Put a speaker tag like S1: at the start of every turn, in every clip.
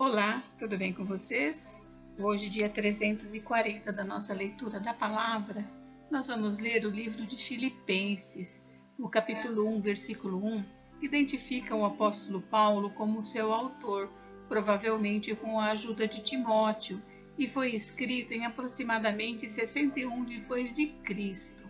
S1: Olá, tudo bem com vocês? Hoje, dia 340 da nossa leitura da palavra, nós vamos ler o livro de Filipenses. No capítulo 1, versículo 1, identifica o apóstolo Paulo como seu autor, provavelmente com a ajuda de Timóteo, e foi escrito em aproximadamente 61 depois de Cristo.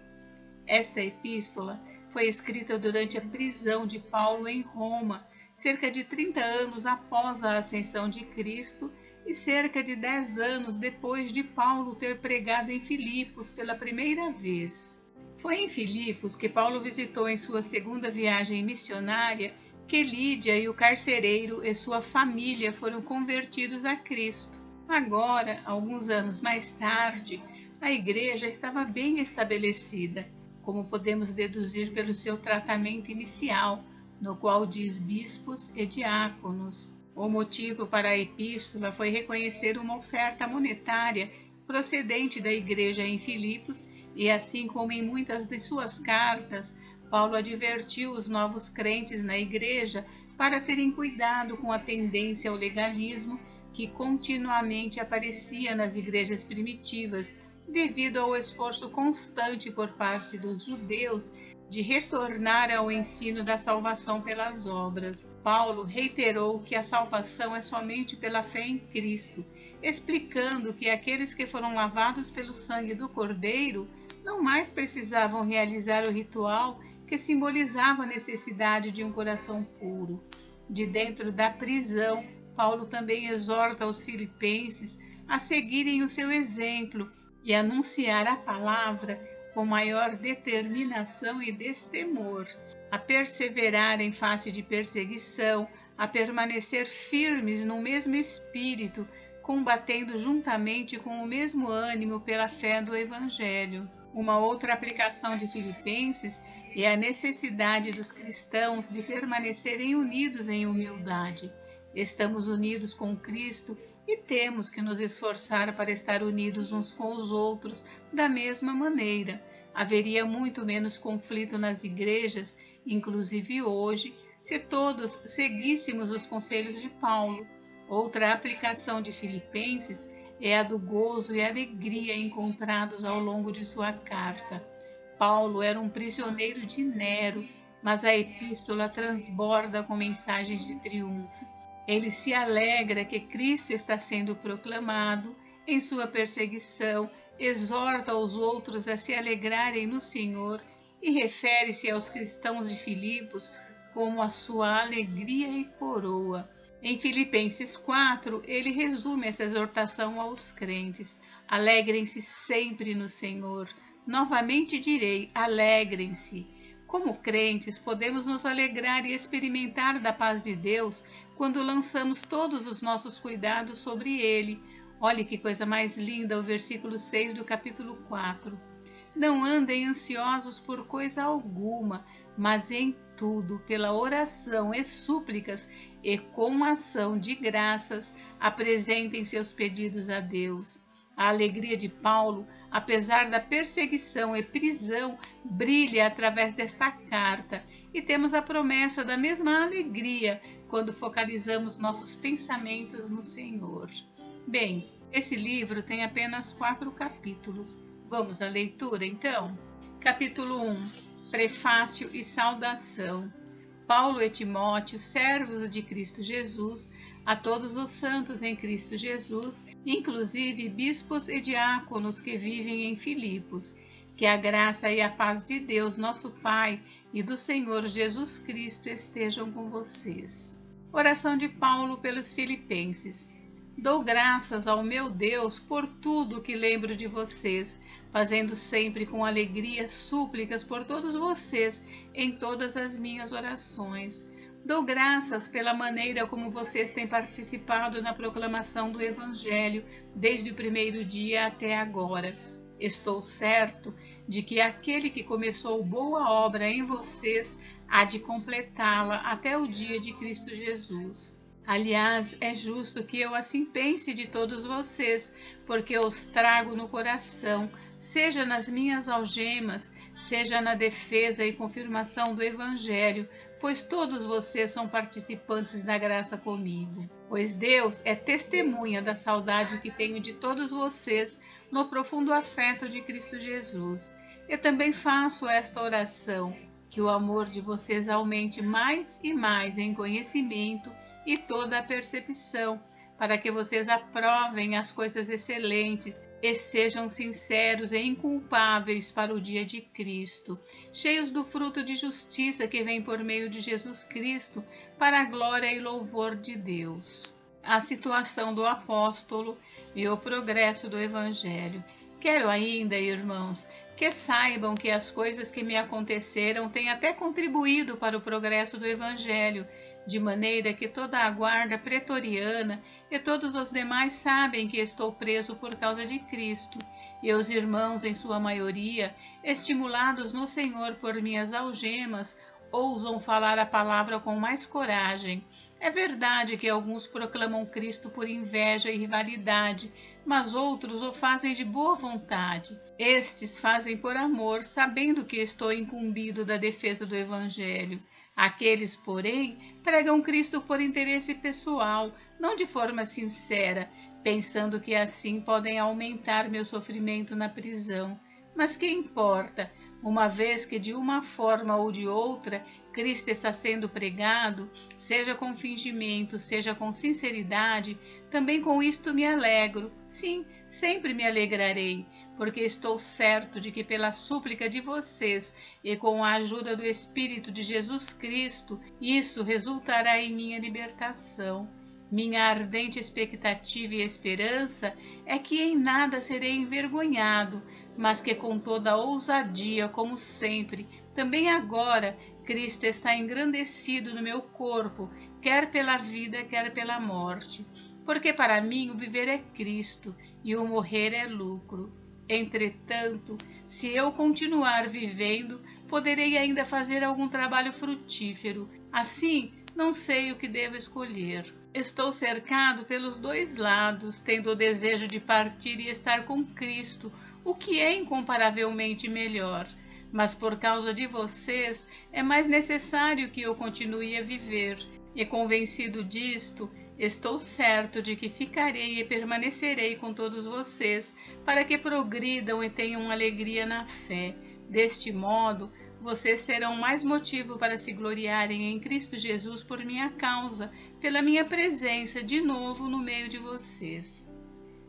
S1: Esta epístola foi escrita durante a prisão de Paulo em Roma, cerca de 30 anos após a ascensão de Cristo e cerca de 10 anos depois de Paulo ter pregado em Filipos pela primeira vez. Foi em Filipos que Paulo visitou em sua segunda viagem missionária que Lídia e o carcereiro e sua família foram convertidos a Cristo. Agora, alguns anos mais tarde, a igreja estava bem estabelecida, como podemos deduzir pelo seu tratamento inicial, no qual diz bispos e diáconos. O motivo para a epístola foi reconhecer uma oferta monetária procedente da igreja em Filipos e, assim como em muitas de suas cartas, Paulo advertiu os novos crentes na igreja para terem cuidado com a tendência ao legalismo que continuamente aparecia nas igrejas primitivas, devido ao esforço constante por parte dos judeus de retornar ao ensino da salvação pelas obras. Paulo reiterou que a salvação é somente pela fé em Cristo, explicando que aqueles que foram lavados pelo sangue do Cordeiro não mais precisavam realizar o ritual que simbolizava a necessidade de um coração puro. De dentro da prisão, Paulo também exorta os filipenses a seguirem o seu exemplo e anunciar a palavra com maior determinação e destemor, a perseverar em face de perseguição, a permanecer firmes no mesmo espírito, combatendo juntamente com o mesmo ânimo pela fé do Evangelho. Uma outra aplicação de Filipenses é a necessidade dos cristãos de permanecerem unidos em humildade. Estamos unidos com Cristo e temos que nos esforçar para estar unidos uns com os outros da mesma maneira. Haveria muito menos conflito nas igrejas, inclusive hoje, se todos seguíssemos os conselhos de Paulo. Outra aplicação de Filipenses é a do gozo e alegria encontrados ao longo de sua carta. Paulo era um prisioneiro de Nero, mas a epístola transborda com mensagens de triunfo. Ele se alegra que Cristo está sendo proclamado em sua perseguição, exorta os outros a se alegrarem no Senhor e refere-se aos cristãos de Filipos como a sua alegria e coroa. Em Filipenses 4, ele resume essa exortação aos crentes: alegrem-se sempre no Senhor. Novamente direi, alegrem-se. Como crentes, podemos nos alegrar e experimentar da paz de Deus quando lançamos todos os nossos cuidados sobre Ele. Olhe que coisa mais linda o versículo 6 do capítulo 4. Não andem ansiosos por coisa alguma, mas em tudo, pela oração e súplicas e com ação de graças, apresentem seus pedidos a Deus. A alegria de Paulo, apesar da perseguição e prisão, brilha através desta carta e temos a promessa da mesma alegria quando focalizamos nossos pensamentos no Senhor. Bem, esse livro tem apenas 4 capítulos. Vamos à leitura, então? Capítulo 1. Prefácio e saudação. Paulo e Timóteo, servos de Cristo Jesus, a todos os santos em Cristo Jesus, inclusive bispos e diáconos que vivem em Filipos. Que a graça e a paz de Deus, nosso Pai, e do Senhor Jesus Cristo estejam com vocês. Oração de Paulo pelos filipenses. Dou graças ao meu Deus por tudo que lembro de vocês, fazendo sempre com alegria súplicas por todos vocês em todas as minhas orações. Dou graças pela maneira como vocês têm participado na proclamação do Evangelho desde o primeiro dia até agora. Estou certo de que aquele que começou boa obra em vocês há de completá-la até o dia de Cristo Jesus. Aliás, é justo que eu assim pense de todos vocês, porque os trago no coração, seja nas minhas algemas, seja na defesa e confirmação do Evangelho, pois todos vocês são participantes da graça comigo. Pois Deus é testemunha da saudade que tenho de todos vocês no profundo afeto de Cristo Jesus. Eu também faço esta oração, que o amor de vocês aumente mais e mais em conhecimento e toda a percepção, para que vocês aprovem as coisas excelentes e sejam sinceros e inculpáveis para o dia de Cristo, cheios do fruto de justiça que vem por meio de Jesus Cristo, para a glória e louvor de Deus. A situação do apóstolo e o progresso do Evangelho. Quero ainda, irmãos, que saibam que as coisas que me aconteceram têm até contribuído para o progresso do Evangelho, de maneira que toda a guarda pretoriana e todos os demais sabem que estou preso por causa de Cristo, e os irmãos, em sua maioria, estimulados no Senhor por minhas algemas, ousam falar a palavra com mais coragem. É verdade que alguns proclamam Cristo por inveja e rivalidade, mas outros o fazem de boa vontade. Estes fazem por amor, sabendo que estou incumbido da defesa do Evangelho. Aqueles, porém, pregam Cristo por interesse pessoal, não de forma sincera, pensando que assim podem aumentar meu sofrimento na prisão. Mas que importa, uma vez que de uma forma ou de outra Cristo está sendo pregado, seja com fingimento, seja com sinceridade, também com isto me alegro. Sim, sempre me alegrarei, porque estou certo de que pela súplica de vocês e com a ajuda do Espírito de Jesus Cristo, isso resultará em minha libertação. Minha ardente expectativa e esperança é que em nada serei envergonhado, mas que com toda ousadia, como sempre, também agora, Cristo está engrandecido no meu corpo, quer pela vida, quer pela morte. Porque para mim o viver é Cristo e o morrer é lucro. Entretanto, se eu continuar vivendo, poderei ainda fazer algum trabalho frutífero. Assim, não sei o que devo escolher. Estou cercado pelos dois lados, tendo o desejo de partir e estar com Cristo, o que é incomparavelmente melhor. Mas por causa de vocês, é mais necessário que eu continue a viver. E convencido disto, estou certo de que ficarei e permanecerei com todos vocês, para que progridam e tenham alegria na fé. Deste modo, vocês terão mais motivo para se gloriarem em Cristo Jesus por minha causa, pela minha presença de novo no meio de vocês.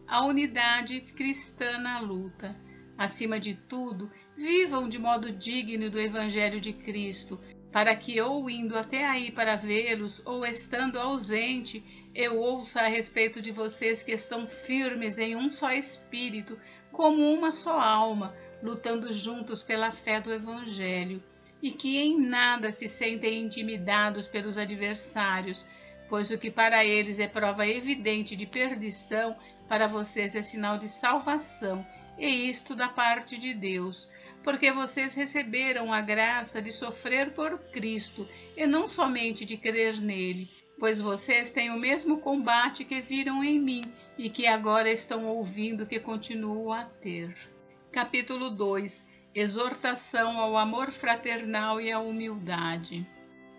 S1: A unidade cristã na luta. Acima de tudo, vivam de modo digno do Evangelho de Cristo, para que ou indo até aí para vê-los, ou estando ausente, eu ouça a respeito de vocês que estão firmes em um só espírito, como uma só alma, lutando juntos pela fé do Evangelho, e que em nada se sentem intimidados pelos adversários, pois o que para eles é prova evidente de perdição, para vocês é sinal de salvação, e isto da parte de Deus, porque vocês receberam a graça de sofrer por Cristo, e não somente de crer nele, pois vocês têm o mesmo combate que viram em mim, e que agora estão ouvindo que continuo a ter. Capítulo 2. Exortação ao amor fraternal e à humildade.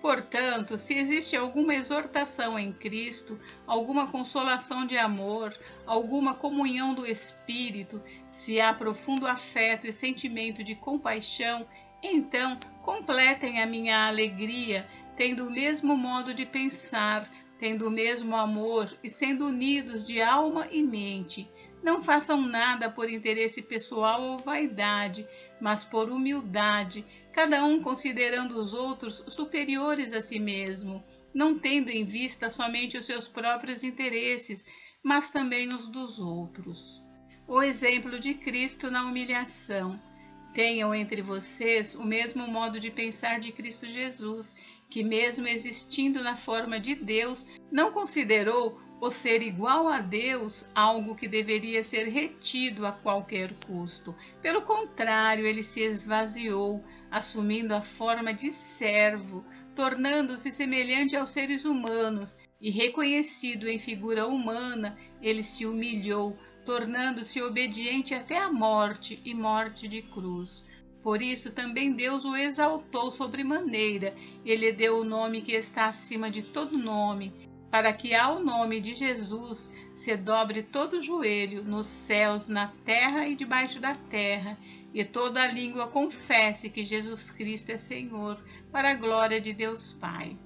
S1: Portanto, se existe alguma exortação em Cristo, alguma consolação de amor, alguma comunhão do Espírito, se há profundo afeto e sentimento de compaixão, então completem a minha alegria, tendo o mesmo modo de pensar, tendo o mesmo amor e sendo unidos de alma e mente. Não façam nada por interesse pessoal ou vaidade, mas por humildade, cada um considerando os outros superiores a si mesmo, não tendo em vista somente os seus próprios interesses, mas também os dos outros. O exemplo de Cristo na humilhação. Tenham entre vocês o mesmo modo de pensar de Cristo Jesus, que mesmo existindo na forma de Deus, não considerou o ser igual a Deus algo que deveria ser retido a qualquer custo. Pelo contrário, ele se esvaziou, assumindo a forma de servo, tornando-se semelhante aos seres humanos, e reconhecido em figura humana, ele se humilhou, tornando-se obediente até a morte e morte de cruz. Por isso também Deus o exaltou sobremaneira, e lhe deu o nome que está acima de todo nome, para que ao nome de Jesus se dobre todo o joelho, nos céus, na terra e debaixo da terra, e toda a língua confesse que Jesus Cristo é Senhor, para a glória de Deus Pai.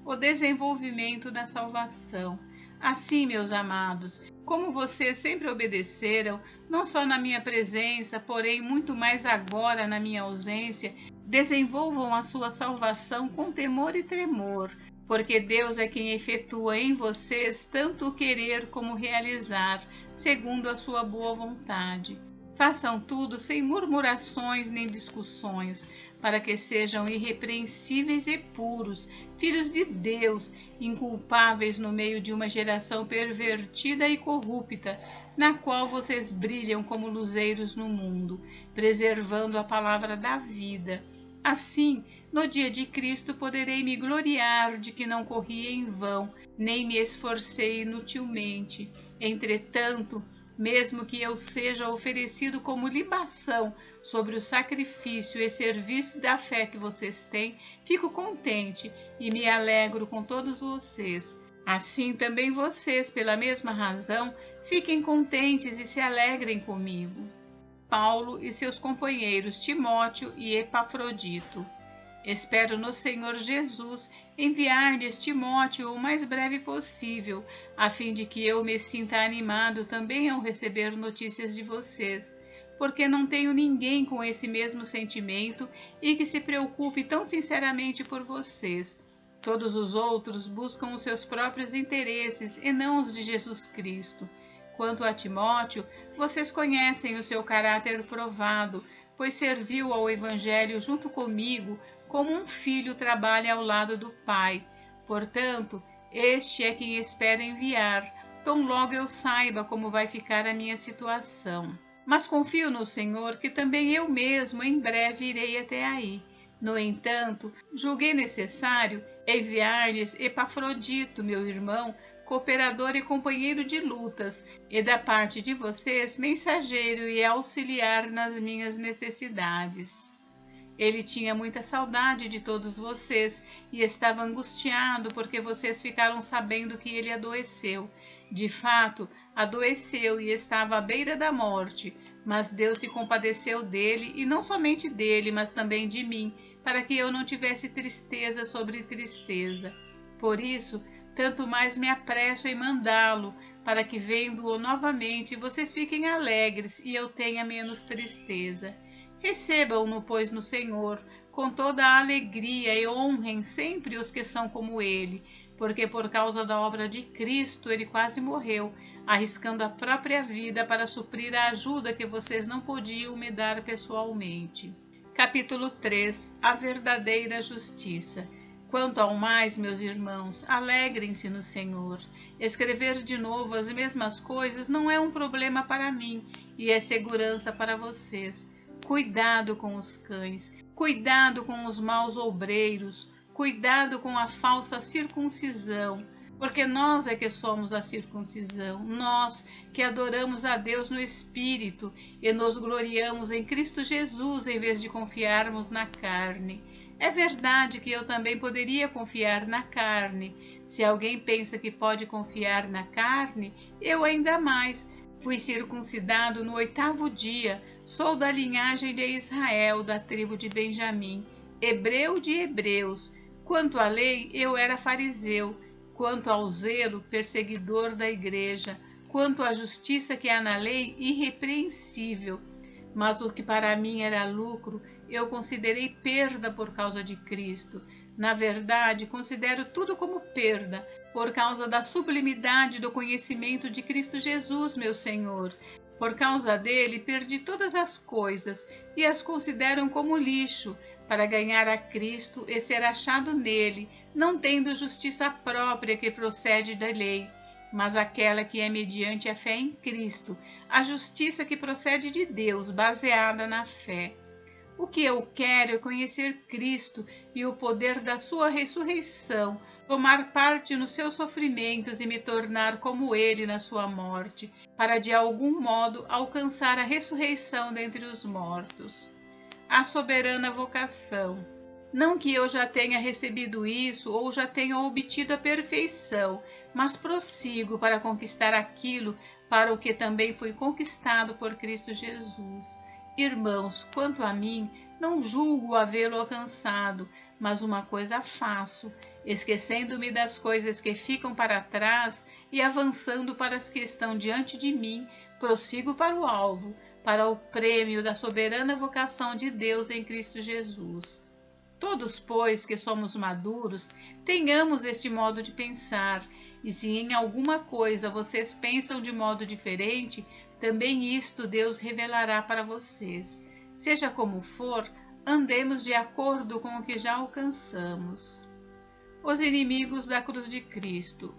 S1: O desenvolvimento da salvação. Assim, meus amados, como vocês sempre obedeceram, não só na minha presença, porém muito mais agora na minha ausência, desenvolvam a sua salvação com temor e tremor, porque Deus é quem efetua em vocês tanto o querer como o realizar, segundo a sua boa vontade. Façam tudo sem murmurações nem discussões, para que sejam irrepreensíveis e puros, filhos de Deus, inculpáveis no meio de uma geração pervertida e corrupta, na qual vocês brilham como luzeiros no mundo, preservando a palavra da vida. Assim, no dia de Cristo poderei me gloriar de que não corri em vão, nem me esforcei inutilmente. Entretanto, mesmo que eu seja oferecido como libação sobre o sacrifício e serviço da fé que vocês têm, fico contente e me alegro com todos vocês. Assim também vocês, pela mesma razão, fiquem contentes e se alegrem comigo. Paulo e seus companheiros Timóteo e Epafrodito. Espero no Senhor Jesus enviar-lhes Timóteo o mais breve possível, a fim de que eu me sinta animado também ao receber notícias de vocês, porque não tenho ninguém com esse mesmo sentimento e que se preocupe tão sinceramente por vocês. Todos os outros buscam os seus próprios interesses e não os de Jesus Cristo. Quanto a Timóteo, vocês conhecem o seu caráter provado, pois serviu ao Evangelho junto comigo como um filho trabalha ao lado do pai. Portanto, este é quem espero enviar, tão logo eu saiba como vai ficar a minha situação. Mas confio no Senhor que também eu mesmo em breve irei até aí. No entanto, julguei necessário enviar-lhes Epafrodito, meu irmão, cooperador e companheiro de lutas, e da parte de vocês, mensageiro e auxiliar nas minhas necessidades. Ele tinha muita saudade de todos vocês e estava angustiado porque vocês ficaram sabendo que ele adoeceu. De fato, adoeceu e estava à beira da morte, mas Deus se compadeceu dele, e não somente dele, mas também de mim, para que eu não tivesse tristeza sobre tristeza. Por isso, tanto mais me apresso em mandá-lo, para que, vendo-o novamente, vocês fiquem alegres e eu tenha menos tristeza. Recebam-no, pois, no Senhor, com toda a alegria, e honrem sempre os que são como ele, porque por causa da obra de Cristo ele quase morreu, arriscando a própria vida para suprir a ajuda que vocês não podiam me dar pessoalmente. Capítulo 3. A verdadeira justiça. Quanto ao mais, meus irmãos, alegrem-se no Senhor. Escrever de novo as mesmas coisas não é um problema para mim, e é segurança para vocês. Cuidado com os cães, cuidado com os maus obreiros, cuidado com a falsa circuncisão, porque nós é que somos a circuncisão, nós que adoramos a Deus no Espírito e nos gloriamos em Cristo Jesus em vez de confiarmos na carne. É verdade que eu também poderia confiar na carne. Se alguém pensa que pode confiar na carne, eu ainda mais. Fui circuncidado no 8º dia, sou da linhagem de Israel, da tribo de Benjamim, hebreu de hebreus. Quanto à lei, eu era fariseu. Quanto ao zelo, perseguidor da igreja. Quanto à justiça que há na lei, irrepreensível. Mas o que para mim era lucro, eu considerei perda por causa de Cristo. Na verdade, considero tudo como perda, por causa da sublimidade do conhecimento de Cristo Jesus, meu Senhor. Por causa dele, perdi todas as coisas e as considero como lixo, para ganhar a Cristo e ser achado nele, não tendo justiça própria que procede da lei, mas aquela que é mediante a fé em Cristo, a justiça que procede de Deus, baseada na fé. O que eu quero é conhecer Cristo e o poder da sua ressurreição, tomar parte nos seus sofrimentos e me tornar como ele na sua morte, para de algum modo alcançar a ressurreição dentre os mortos. A soberana vocação. Não que eu já tenha recebido isso ou já tenha obtido a perfeição, mas prossigo para conquistar aquilo para o que também fui conquistado por Cristo Jesus. Irmãos, quanto a mim, não julgo havê-lo alcançado, mas uma coisa faço, esquecendo-me das coisas que ficam para trás e avançando para as que estão diante de mim, prossigo para o alvo, para o prêmio da soberana vocação de Deus em Cristo Jesus. Todos, pois, que somos maduros, tenhamos este modo de pensar, e se em alguma coisa vocês pensam de modo diferente, também isto Deus revelará para vocês. Seja como for, andemos de acordo com o que já alcançamos. Os inimigos da cruz de Cristo.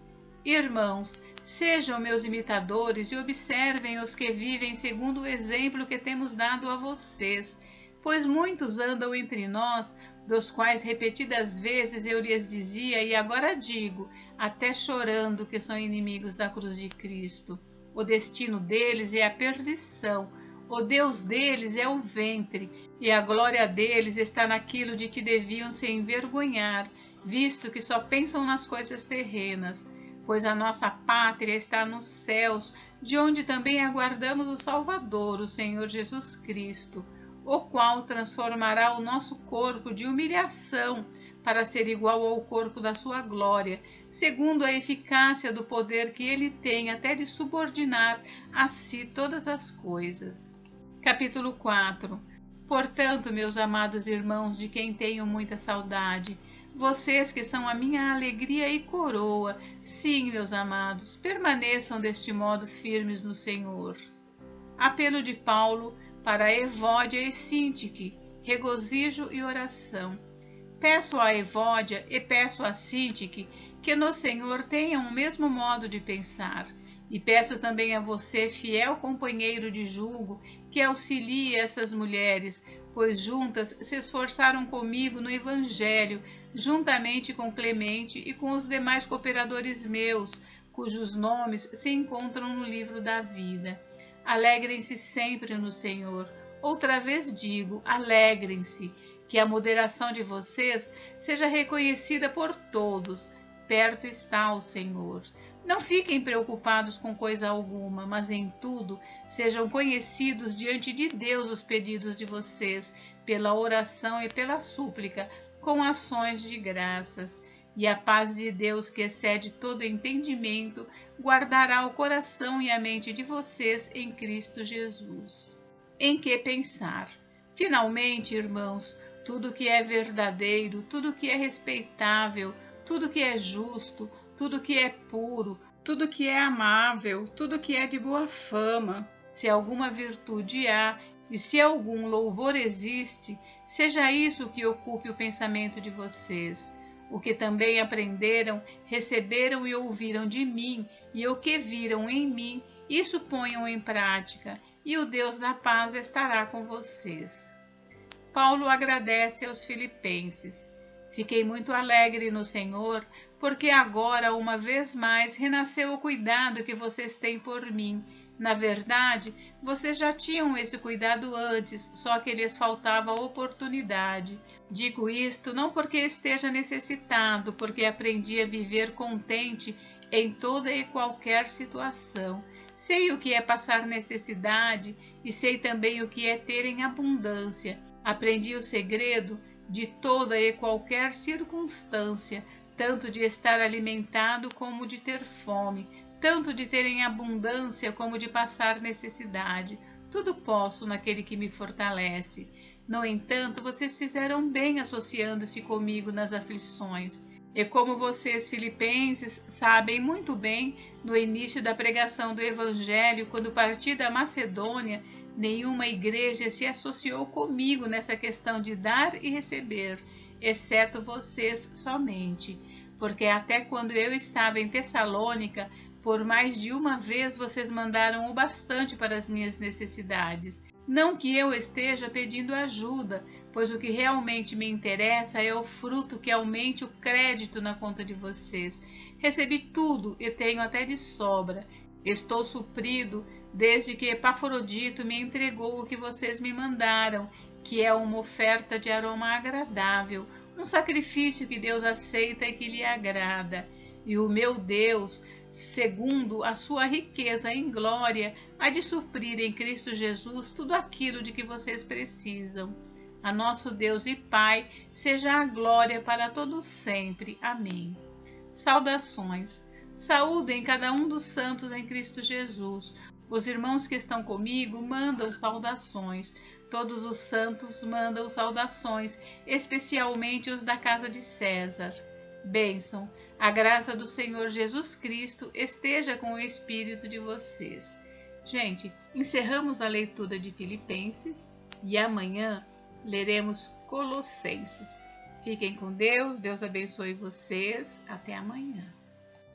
S1: Irmãos, sejam meus imitadores e observem os que vivem segundo o exemplo que temos dado a vocês, pois muitos andam entre nós, dos quais repetidas vezes eu lhes dizia e agora digo, até chorando, que são inimigos da cruz de Cristo. O destino deles é a perdição, o Deus deles é o ventre, e a glória deles está naquilo de que deviam se envergonhar, visto que só pensam nas coisas terrenas. Pois a nossa pátria está nos céus, de onde também aguardamos o Salvador, o Senhor Jesus Cristo, o qual transformará o nosso corpo de humilhação para ser igual ao corpo da sua glória, segundo a eficácia do poder que ele tem até de subordinar a si todas as coisas. Capítulo 4. Portanto, meus amados irmãos, de quem tenho muita saudade, vocês que são a minha alegria e coroa, sim, meus amados, permaneçam deste modo firmes no Senhor. Apelo de Paulo para Evódia e Sintique, regozijo e oração. Peço a Evódia e peço a Sintique que no Senhor tenham o mesmo modo de pensar. E peço também a você, fiel companheiro de julgo, que auxilie essas mulheres, pois juntas se esforçaram comigo no Evangelho, juntamente com Clemente e com os demais cooperadores meus, cujos nomes se encontram no livro da vida. Alegrem-se sempre no Senhor. Outra vez digo, alegrem-se, que a moderação de vocês seja reconhecida por todos. Perto está o Senhor. Não fiquem preocupados com coisa alguma, mas em tudo sejam conhecidos diante de Deus os pedidos de vocês, pela oração e pela súplica, com ações de graças. E a paz de Deus, que excede todo entendimento, guardará o coração e a mente de vocês em Cristo Jesus. Em que pensar? Finalmente, irmãos, tudo que é verdadeiro, tudo que é respeitável, tudo que é justo, tudo que é puro, tudo que é amável, tudo que é de boa fama, se alguma virtude há e se algum louvor existe, seja isso que ocupe o pensamento de vocês. O que também aprenderam, receberam e ouviram de mim, e o que viram em mim, isso ponham em prática, e o Deus da paz estará com vocês. Paulo agradece aos filipenses. Fiquei muito alegre no Senhor, porque agora, uma vez mais, renasceu o cuidado que vocês têm por mim. Na verdade, vocês já tinham esse cuidado antes, só que lhes faltava oportunidade. Digo isto não porque esteja necessitado, porque aprendi a viver contente em toda e qualquer situação. Sei o que é passar necessidade e sei também o que é ter em abundância. Aprendi o segredo de toda e qualquer circunstância, tanto de estar alimentado como de ter fome, tanto de ter em abundância como de passar necessidade. Tudo posso naquele que me fortalece. No entanto, vocês fizeram bem associando-se comigo nas aflições. E como vocês, filipenses, sabem muito bem, no início da pregação do Evangelho, quando parti da Macedônia, nenhuma igreja se associou comigo nessa questão de dar e receber, exceto vocês somente. Porque até quando eu estava em Tessalônica, por mais de uma vez vocês mandaram o bastante para as minhas necessidades. Não que eu esteja pedindo ajuda, pois o que realmente me interessa é o fruto que aumente o crédito na conta de vocês. Recebi tudo e tenho até de sobra. Estou suprido desde que Epafrodito me entregou o que vocês me mandaram, que é uma oferta de aroma agradável, um sacrifício que Deus aceita e que lhe agrada. E o meu Deus, segundo a sua riqueza em glória, há de suprir em Cristo Jesus tudo aquilo de que vocês precisam. A nosso Deus e Pai seja a glória para todos sempre. Amém. Saudações. Saúdem cada um dos santos em Cristo Jesus. Os irmãos que estão comigo mandam saudações. Todos os santos mandam saudações, especialmente os da casa de César. Bênção. A graça do Senhor Jesus Cristo esteja com o espírito de vocês. Gente, encerramos a leitura de Filipenses e amanhã leremos Colossenses. Fiquem com Deus, Deus abençoe vocês. Até amanhã.